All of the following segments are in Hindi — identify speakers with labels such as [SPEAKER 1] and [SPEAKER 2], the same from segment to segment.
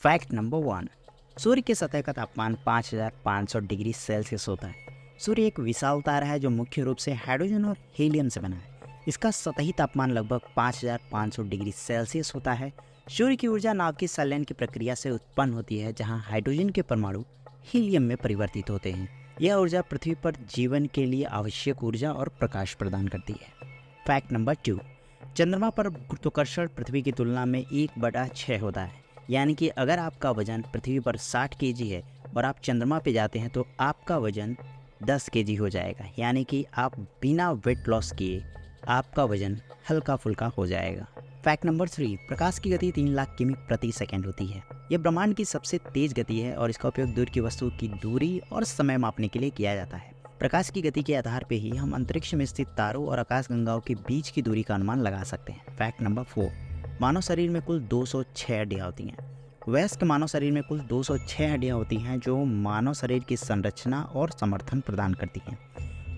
[SPEAKER 1] Fact number 1। सूर्य की सतह का तापमान 5500 डिग्री सेल्सियस होता है। सूर्य एक विशाल तारा है जो मुख्य रूप से हाइड्रोजन और हीलियम से बना है। इसका सतही तापमान लगभग 5500 डिग्री सेल्सियस होता है। सूर्य की ऊर्जा नाव की संलयन की प्रक्रिया से उत्पन्न होती है, जहां हाइड्रोजन के परमाणु हीलियम में परिवर्तित होते हैं। यह ऊर्जा पृथ्वी पर जीवन के लिए आवश्यक ऊर्जा और प्रकाश प्रदान करती है। Fact number 2। चंद्रमा पर गुरुत्वाकर्षण पृथ्वी की तुलना में 1/6 होता है। यानी कि अगर आपका वजन पृथ्वी पर 60 केजी है और आप चंद्रमा पे जाते हैं तो आपका वजन 10 केजी हो जाएगा। यानी कि आप बिना वेट लॉस किए आपका वजन हल्का फुल्का हो जाएगा। Fact number 3। प्रकाश की गति 3 लाख किमी प्रति सेकंड होती है। यह ब्रह्मांड की सबसे तेज गति है और इसका उपयोग दूर की वस्तु की दूरी और समय मापने के लिए किया जाता है। प्रकाश की गति के आधार पर ही हम अंतरिक्ष में स्थित तारों और आकाशगंगाओं के बीच की दूरी का अनुमान लगा सकते हैं। Fact number 4। मानव शरीर में कुल 206 हड्डियाँ होती हैं। वयस्क मानव शरीर में कुल 206 हड्डियाँ होती हैं जो मानव शरीर की संरचना और समर्थन प्रदान करती हैं।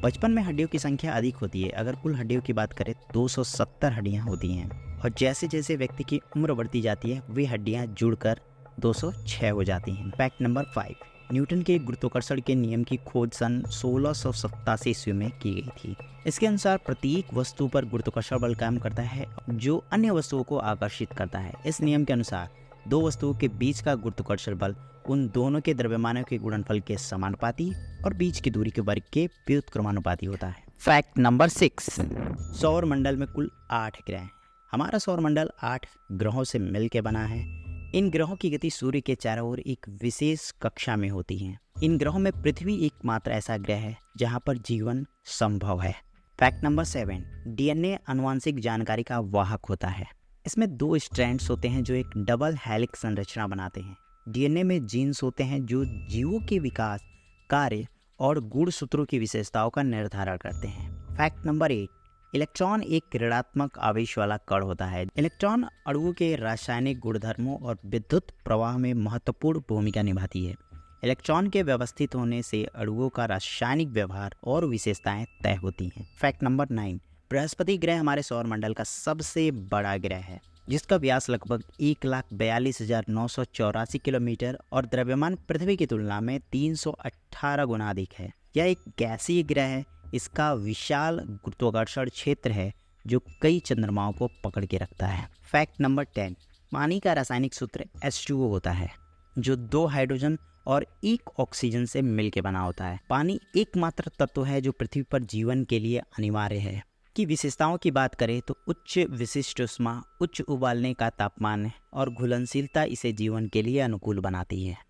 [SPEAKER 1] बचपन में हड्डियों की संख्या अधिक होती है। अगर कुल हड्डियों की बात करें 270 हड्डियाँ होती हैं और जैसे जैसे व्यक्ति की उम्र बढ़ती जाती है वे हड्डियाँ जुड़कर 206 हो जाती हैं। Fact number 5। न्यूटन के गुरुत्वाकर्षण के नियम की खोज सन 1687 ईस्वी में की गई थी। इसके अनुसार प्रत्येक वस्तु पर गुरुत्वाकर्षण बल काम करता है जो अन्य वस्तुओं को आकर्षित करता है। इस नियम के अनुसार दो वस्तुओं के बीच का गुरुत्वाकर्षण बल उन दोनों के द्रव्यमानों के गुणनफल के समानुपाती और बीच की दूरी के वर्ग के व्युत्क्रमानुपाती होता है। Fact number 6। सौर मंडल में कुल 8 ग्रह हैं। हमारा सौर मंडल 8 ग्रहों से मिलकर बना है। इन ग्रहों की गति सूर्य के चारों ओर एक विशेष कक्षा में होती है। इन ग्रहों में पृथ्वी एकमात्र ऐसा ग्रह है जहां पर जीवन संभव है। Fact number 7। डीएनए आनुवंशिक जानकारी का वाहक होता है। इसमें 2 स्ट्रैंड्स होते हैं जो एक डबल हेलिक्स संरचना बनाते हैं। डीएनए में जीन्स होते हैं जो जीवों के विकास, कार्य और गुणसूत्रों की विशेषताओं का निर्धारण करते हैं। Fact number 8। इलेक्ट्रॉन एक ऋणात्मक आवेश वाला कण होता है। इलेक्ट्रॉन अणुओं के रासायनिक गुणधर्मों और विद्युत प्रवाह में महत्वपूर्ण भूमिका निभाती है। इलेक्ट्रॉन के व्यवस्थित होने से अणुओं का रासायनिक व्यवहार और विशेषताएं तय होती हैं। Fact number 9। बृहस्पति ग्रह हमारे सौरमंडल का सबसे बड़ा ग्रह है, जिसका व्यास लगभग 1,42,984 किलोमीटर और द्रव्यमान पृथ्वी की तुलना में 318 गुना अधिक है। यह एक गैसीय ग्रह है। इसका विशाल गुरुत्वाकर्षण क्षेत्र है जो कई चंद्रमाओं को पकड़ के रखता है। Fact number 10। पानी का रासायनिक सूत्र H2O होता है जो 2 हाइड्रोजन और 1 ऑक्सीजन से मिलकर बना होता है। पानी एकमात्र तत्व है जो पृथ्वी पर जीवन के लिए अनिवार्य है। की विशेषताओं की बात करें तो उच्च विशिष्ट ऊष्मा, उच्च उबालने का तापमान और घुलनशीलता इसे जीवन के लिए अनुकूल बनाती है।